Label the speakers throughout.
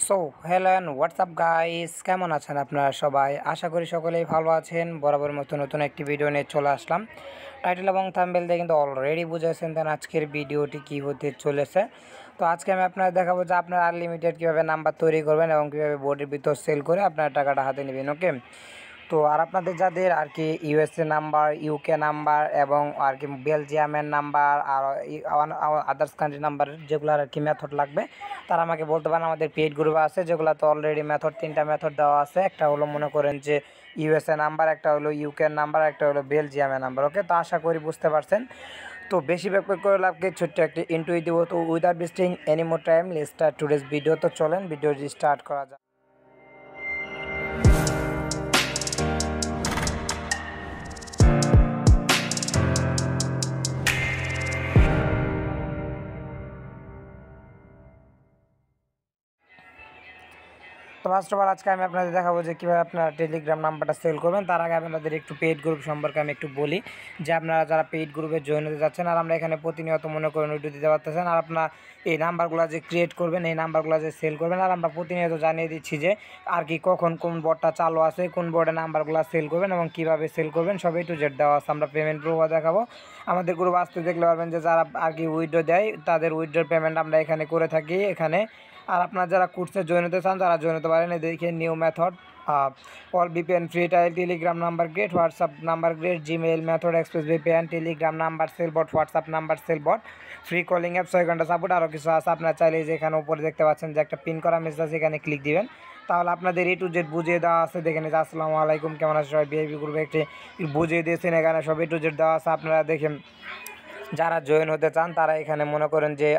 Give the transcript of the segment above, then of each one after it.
Speaker 1: So hello and WhatsApp guys, কেমন আছেন আপনারা সবাই? আশা করি সকলেই ভালো আছেন। বরাবর মতো নতুন একটি ভিডিও নিয়ে চলে আসলাম। টাইটেল এবং থাম্বনেল দিয়ে কিন্তু অলরেডি বুঝেছেন দেন আজকের ভিডিওটি কী হতে চলেছে। তো আজকে আমি আপনারা দেখাবো যে আপনারা আনলিমিটেড কীভাবে নাম্বার তৈরি করবেন এবং কীভাবে বোর্ডের ভিতর সেল করে আপনারা টাকাটা হাতে নেবেন। ওকে, তো আর আপনাদের যাদের আর কি ইউএসএ নাম্বার, ইউকে নাম্বার এবং আর কি বেলজিয়ামের নাম্বার আর আদার্স কান্ট্রি নাম্বার যেগুলো আর কি মেথড লাগবে তারা আমাকে বলতে পারেন। আমাদের পেইড গ্রুপ আছে যেগুলো তো অলরেডি মেথড 3টা মেথড দেওয়া আছে। একটা হলো মনে করেন যে ইউএসএ নাম্বার, একটা হলো ইউকে নাম্বার, একটা হলো বেলজিয়ামের নাম্বার। ওকে, তো আশা করি বুঝতে পারছেন। তো বেশি ব্যাপার করে লাভকে ছোট্ট একটি ইন্টুই দিব। তো without wasting any more time let's start today's video. তো চলেন ভিডিওটি স্টার্ট করা যাক। তো ফার্স্ট অফ অল আজকে আমি আপনাদের দেখাবো যে কীভাবে আপনারা টেলিগ্রাম নাম্বারটা সেল করবেন। তার আগে আপনাদের একটু পেইড গ্রুপ সম্পর্কে আমি একটু বলি যে আপনারা যারা পেইড গ্রুপে জয়েন হতে যাচ্ছেন আর আমরা এখানে প্রতিনিয়ত মনে করেন ভিডিও দিতে পারতেছেন আর আপনারা এই নাম্বারগুলো যে ক্রিয়েট করবেন, এই নাম্বারগুলো যে সেল করবেন আর আমরা প্রতিনিয়ত জানিয়ে দিচ্ছি যে আর কি কখন কোন বোর্ডটা চালু আছে, কোন বোর্ডে নাম্বারগুলো সেল করবেন এবং কীভাবে সেল করবেন সবই টু জেড দেওয়া আছে। আমরা পেমেন্ট প্রুফও দেখাবো। আমাদের গ্রুপ আসতে দেখলে পারবেন যে যারা আর কি উইথড্র দেয় তাদের উইথড্রর পেমেন্ট আমরা এখানে করে থাকি এখানে। আর আপনারা যারা কোর্সে জয়েন হতে চান তারা জয়েন হতে পারেন। দেখে new method, all VPN free tile, Telegram number great, WhatsApp number great, Gmail method, Express VPN, Telegram number sell bot, WhatsApp number sell bot, free calling app, 6 ঘন্টা সাপোর্ট, আরও কিছু আছে। আপনারা চাইলে যে এখানে উপরে দেখতে পাচ্ছেন যে একটা পিন করা মেসেজ আছে, এখানে ক্লিক দিবেন। তাহলে আপনাদের এ টু জেড বুঝিয়ে দেওয়া আছে। দেখেন যে আসসালামু আলাইকুম, কেমন আছে সবাই, বিআইপি গ্রুপে একটি বুঝিয়ে দিয়েছেন। এখানে সব এ টু জেড দেওয়া আছে। আপনারা দেখেন যারা জয়েন হতে চান তারা এখানে মনে করেন যে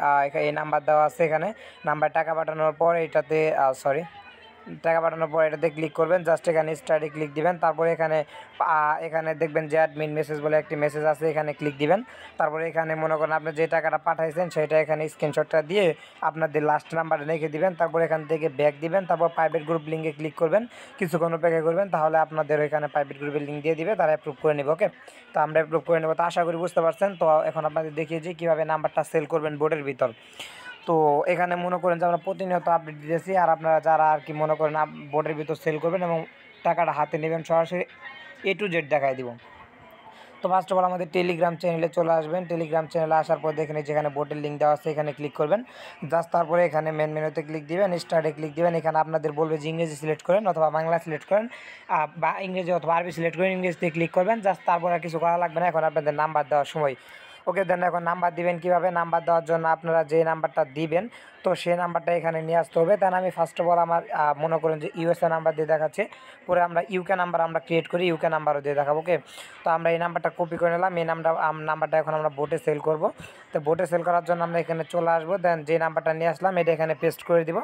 Speaker 1: এই নাম্বার দেওয়া আছে। এখানে নাম্বার টাকা পাঠানোর পর এটাতে টাকা পাঠানোর পর এটাতে ক্লিক করবেন। জাস্ট এখানে স্টার্টে ক্লিক দিবেন। তারপরে এখানে দেখবেন যে অ্যাডমিন মেসেজ বলে একটি মেসেজ আছে, এখানে ক্লিক দিবেন। তারপরে এখানে মনে করেন আপনি যে টাকাটা পাঠাইছেন সেটা এখানে স্ক্রিনশটটা দিয়ে আপনাদের লাস্ট নাম্বারে রেখে দিবেন। তারপর এখান থেকে ব্যাক দিবেন। তারপর প্রাইভেট গ্রুপ লিঙ্কে ক্লিক করবেন, কিছুক্ষণ অপেক্ষা করবেন। তাহলে আপনাদের এখানে প্রাইভেট গ্রুপের লিঙ্ক দিয়ে দিবে, তারা অ্যাপ্রুভ করে নেবে। ওকে, তো আমরা অ্যাপ্রুভ করে নেবো। তো আশা করি বুঝতে পারছেন। তো এখন আপনাদের দেখিয়েছি কীভাবে নাম্বারটা সেল করবেন বোর্ডের ভিতর। তো এখানে মনে করেন যে আমরা প্রতিনিয়ত আপডেট দিতেছি আর আপনারা যারা আর কি মনে করেন বোর্ডের ভিতর সেল করবেন এবং টাকাটা হাতে নেবেন সরাসরি এ টু জেড দেখাই দিব। তো ফার্স্ট অফ অল আমাদের টেলিগ্রাম চ্যানেলে চলে আসবেন। টেলিগ্রাম চ্যানেলে আসার পর দেখেন যেখানে বোর্ডের লিঙ্ক দেওয়া আছে এখানে ক্লিক করবেন। জাস্ট তারপরে এখানে মেন মেনুতে ক্লিক দিবেন, স্টার্টে ক্লিক দিবেন। এখানে আপনাদের বলবে যে ইংরেজি সিলেক্ট করেন অথবা বাংলা সিলেক্ট করেন বা ইংরেজি অথবা আরবি সিলেক্ট করেন, ইংরেজিতে ক্লিক করবেন। জাস্ট তারপর আর কিছু করা লাগবে না। এখন আপনাদের নাম্বার দেওয়ার সময়। ওকে, দেন এখন নাম্বার দিবেন কীভাবে। নাম্বার দেওয়ার জন্য আপনারা যে নাম্বারটা দিবেন তো সেই নাম্বারটা এখানে নিয়ে আসতে হবে। দেন আমি ফার্স্ট অফ অল আমার মনে করেন যে ইউএসএ নাম্বার দিয়ে দেখাচ্ছে, পরে আমরা ইউকে নাম্বার আমরা ক্রিয়েট করি, ইউকে নাম্বারও দিয়ে দেখাবো। ওকে, তো আমরা এই নাম্বারটা কপি করে নিলাম। এই নাম্বারটা এখন আমরা বোটে সেল করব। তো বোটে সেল করার জন্য আমরা এখানে চলে আসবো। দেন যে নাম্বারটা নিয়ে আসলাম এটা এখানে পেস্ট করে দিব।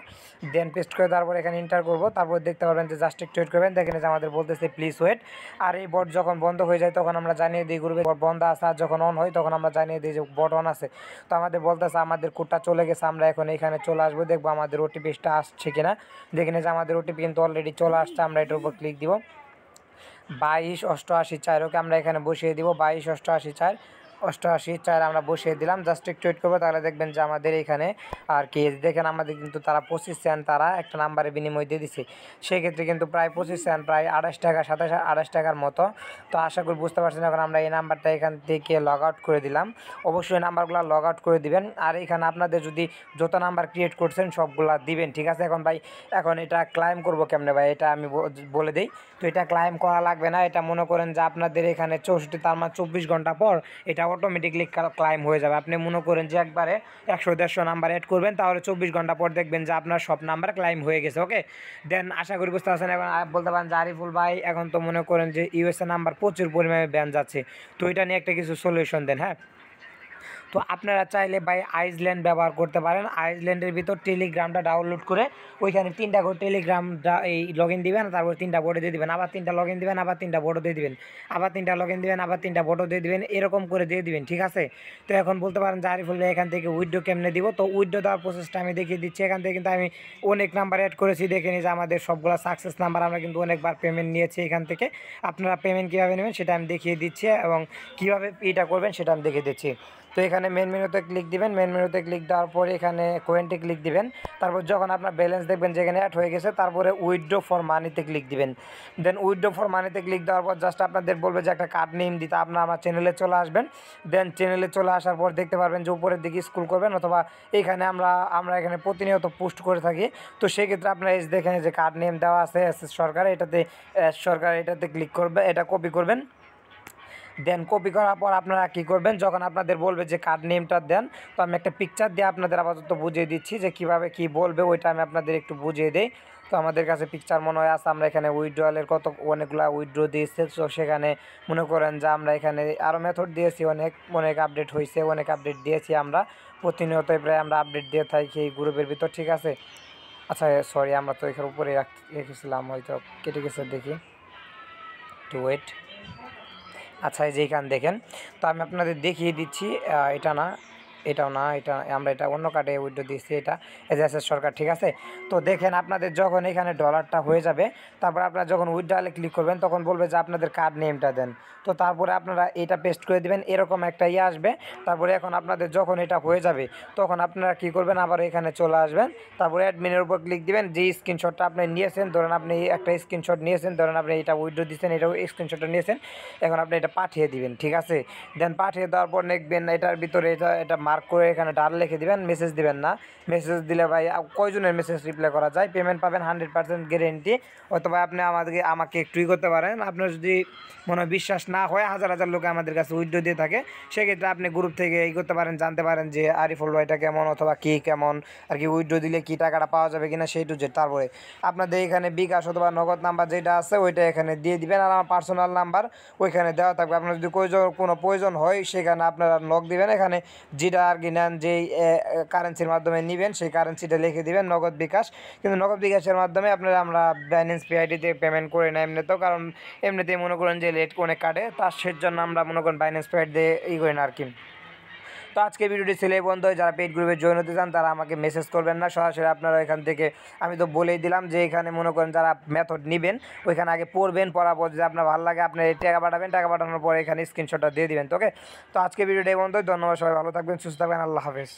Speaker 1: দেন পেস্ট করে দেওয়ার পর এখানে এন্টার করব। তারপর দেখতে পারবেন যে জাস্ট একটু ওয়েট করবেন। দেখেন যে আমাদের বলতেছে প্লিজ ওয়েট। আর এই বট যখন বন্ধ হয়ে যায় তখন আমরা জানিয়ে দিই গ্রুপে বট বন্ধ আছে, আর যখন অন হয় তখন আমরা জানিয়ে দিই যে বট অন আছে। তো আমাদের বলতেছে আমাদের কোডটা চলে গেছে, আমরা এখন এখানে চলে আসবো, দেখবো আমাদের ওটিপিটা আসছে কিনা। দেখেন যে আমাদের ওটিপি কিন্তু অলরেডি চলে আসছে। আমরা এটার উপর ক্লিক দিব, 2288 ওকে আমরা এখানে বসিয়ে দিব 2288 আমরা বসিয়ে দিলাম। জাস্ট একটু ওয়েট করবো। তাহলে দেখবেন যে আমাদের এখানে আর কি দেখেন আমাদের কিন্তু তারা 25 সেন্ট তারা একটা নাম্বারে বিনিময় দিয়ে দিছে। সেক্ষেত্রে কিন্তু প্রায় 25 সেন্ট, প্রায় 28 টাকা 28 টাকার মতো। তো আশা করি বুঝতে পারছেন। এখন আমরা এই নাম্বারটা এখান থেকে লগ আউট করে দিলাম। অবশ্যই নাম্বারগুলো লগ আউট করে দিবেন। আর এখানে আপনাদের যদি যত নাম্বার ক্রিয়েট করছেন সবগুলা দিবেন, ঠিক আছে। এখন ভাই এখন এটা ক্লাইম করবো কেমনে ভাই, এটা আমি বলে দিই। তো এটা ক্লাইম করা লাগবে না। এটা মনে করেন যে আপনাদের এখানে 64 তার মানে 24 ঘন্টা পর এটা অটোমেটিকলি ক্লাইম হয়ে যাবে। আপনি মনে করেন যে একবারে 100-150 নাম্বার অ্যাড করবেন, তাহলে 24 ঘন্টা পর দেখবেন যে আপনার সব নাম্বার ক্লাইম হয়ে গেছে। ওকে, দেন আশা করি বুঝতে পারছেন। এখন বলতে পারেন যে আরিফুল ভাই এখন তো মনে করেন যে ইউএসএ নাম্বার প্রচুর পরিমাণে ব্যান যাচ্ছে, তো এটা নিয়ে একটা কিছু সলিউশন দেন। হ্যাঁ, তো আপনারা চাইলে ভাই আইসল্যান্ড ব্যবহার করতে পারেন। আইসল্যান্ডের ভিতর টেলিগ্রামটা ডাউনলোড করে ওইখানে 3টা করে টেলিগ্রামটা এই লগ ইন দিবেন, তারপর 3টা বোর্ডে দিয়ে দেবেন, আবার 3টা লগ ইন দেবেন, আবার 3টা বোর্ডও দিয়ে দেবেন, আবার 3টা লগ ইন দেবেন, আবার 3টা বোর্ডও দিয়ে দেবেন, এরকম করে দিয়ে দিবেন, ঠিক আছে। তো এখন বলতে পারেন যে আরিফুল ভাই এখান থেকে উইথড্র কেমনে দিব। তো উইথড্র দেওয়ার প্রসেসটা আমি দেখিয়ে দিচ্ছি। এখান থেকে কিন্তু আমি অনেক নাম্বার অ্যাড করেছি, দেখে নিই যে আমাদের সবগুলো সাকসেস নাম্বার। আমরা কিন্তু অনেকবার পেমেন্ট নিয়েছি এখান থেকে। আপনারা পেমেন্ট কীভাবে নেবেন সেটা আমি দেখিয়ে দিচ্ছি এবং কীভাবে এটা করবেন সেটা আমি দেখিয়ে দিচ্ছি। তো এখানে এখানে মেন মেনুতে ক্লিক দিবেন, মেন মেনুতে ক্লিক দেওয়ার পরে এখানে কয়েনটে ক্লিক দিবেন। তারপর যখন আপনার ব্যালেন্স দেখবেন যেখানে অ্যাড হয়ে গেছে তারপরে উইথড্র ফর মানিতে ক্লিক দিবেন। দেন উইথড্র ফর মানিতে ক্লিক দেওয়ার পর জাস্ট আপনাদের বলবে যে একটা কার্ড নেম দিতে, আপনার আমার চ্যানেলে চলে আসবেন। দেন চ্যানেলে চলে আসার পর দেখতে পারবেন যে উপরের দিকে স্ক্রল করবেন, অথবা এখানে আমরা এখানে প্রতিনিয়ত পোস্ট করে থাকি। তো সেক্ষেত্রে আপনারা এই দেখেন যে কার্ড নেম দেওয়া আছে এসএস সরকার, এটাতে সরকার এটাতে ক্লিক করবে, এটা কপি করবেন। দেন কপি করার পর আপনারা কী করবেন, যখন আপনাদের বলবে যে কার্ড নেমটা দেন, তো আমি একটা পিকচার দিয়ে আপনাদের আপাতত বুঝিয়ে দিচ্ছি যে কীভাবে কী বলবে, ওইটা আমি আপনাদের একটু বুঝিয়ে দিই। তো আমাদের কাছে পিকচার মনে হয় আছে, আমরা এখানে উইথড্রয়ালের অনেকগুলো উইথড্র দিয়েছে। তো সেখানে মনে করেন যে আমরা এখানে আরও মেথড দিয়েছি, অনেক আপডেট হয়েছে, অনেক আপডেট দিয়েছি আমরা প্রতিনিয়তই, প্রায় আমরা আপডেট দিয়ে থাকি এই গ্রুপের ভিতর, ঠিক আছে। আচ্ছা সরি, আমরা তো এখানে উপরে রেখেছিলাম, হয়তো কেটে গেছে, দেখি টু ওয়েট। আচ্ছা এই যে এখান দেখেন, তো আমি আপনাদের দেখিয়ে দিচ্ছি, এটা না, এটাও না, এটা আমরা এটা অন্য কার্ডে উইথড্র দিচ্ছি, এটা এসএস সরকার, ঠিক আছে। তো দেখেন আপনাদের যখন এখানে ডলারটা হয়ে যাবে, তারপর আপনারা যখন উইথড্রলে ক্লিক করবেন তখন বলবে যে আপনাদের কার্ড নেমটা দেন। তো তারপরে আপনারা এটা পেস্ট করে দিবেন, এরকম একটা আসবে। তারপরে এখন আপনাদের যখন এটা হয়ে যাবে তখন আপনারা কী করবেন, আবার এখানে চলে আসবেন, তারপরে অ্যাডমিনের উপর ক্লিক দিবেন। যে স্ক্রিনশটটা আপনি নিয়েছেন, ধরেন আপনি একটা স্ক্রিনশট নিয়েছেন, ধরেন আপনি এটা উইথড্র দিচ্ছেন, এটাও স্ক্রিনশটটা নিয়েছেন, এখন আপনি এটা পাঠিয়ে দিবেন, ঠিক আছে। দেন পাঠিয়ে দেওয়ার পর দেখবেন এটার ভিতরে এটা মার্ক করে এখানে ডাল লিখে দিবেন, মেসেজ দিবেন না। মেসেজ দিলে ভাই কয়জনের মেসেজ রিপ্লাই করা যায়, পেমেন্ট পাবেন 100% গ্যারেন্টি। অথবা আপনি আমাকে একটুই করতে পারেন, আপনার যদি মনে বিশ্বাস না হয়, হাজার হাজার লোকে আমাদের কাছে উইথড্র দিয়ে থাকে, সেক্ষেত্রে আপনি গ্রুপ থেকে এই করতে পারেন, জানতে পারেন যে আরিফুল ভাইটা কেমন, অথবা কী কেমন আর কি, উইথড্র দিলে কী টাকাটা পাওয়া যাবে কিনা সেই টু জেড। তারপরে আপনাদের এখানে বিকাশ অথবা নগদ নাম্বার যেটা আছে ওইটা এখানে দিয়ে দিবেন, আর আমার পার্সোনাল নাম্বার ওইখানে দেওয়া থাকবে। আপনার যদি কোনো প্রয়োজন হয় সেখানে আপনারা নক দিবেন, এখানে যেটা আর কি নেন, যেই কারেন্সির মাধ্যমে নেবেন সেই কারেন্সিটা লিখে দিবেন নগদ বিকাশ। কিন্তু নগদ বিকাশের মাধ্যমে আমরা বাইন্যান্স পেআইডিতে পেমেন্ট করে না এমনিতেও, কারণ এমনিতেই মনে করেন যে লেট অনেক কাটে, তার সেজন্য আমরা মনে করেন বাইন্যান্স পেআইডি দিয়ে করি না আর কি। তো আজকে ভিডিওটি ছেলে বন্ধ হয়ে যারা পেইড গ্রুপে জয়েন হতে চান তারা আমাকে মেসেজ করবেন না, সরাসরি আপনারা এখান থেকে, আমি তো বলেই দিলাম যে এখানে মনে করেন যারা মেথড নেবেন ওইখানে আগে পড়বেন, পড়ার পর যদি আপনার ভালো লাগে আপনি টাকা পাঠাবেন, টাকা পাঠানোর পরে এখানে স্ক্রিনশটটা দিয়ে দিবেন। তো ওকে, তো আজকে ভিডিওটি বন্ধ, ধন্যবাদ, সবাই ভালো থাকবেন, সুস্থ থাকবেন, আল্লাহ হাফেজ।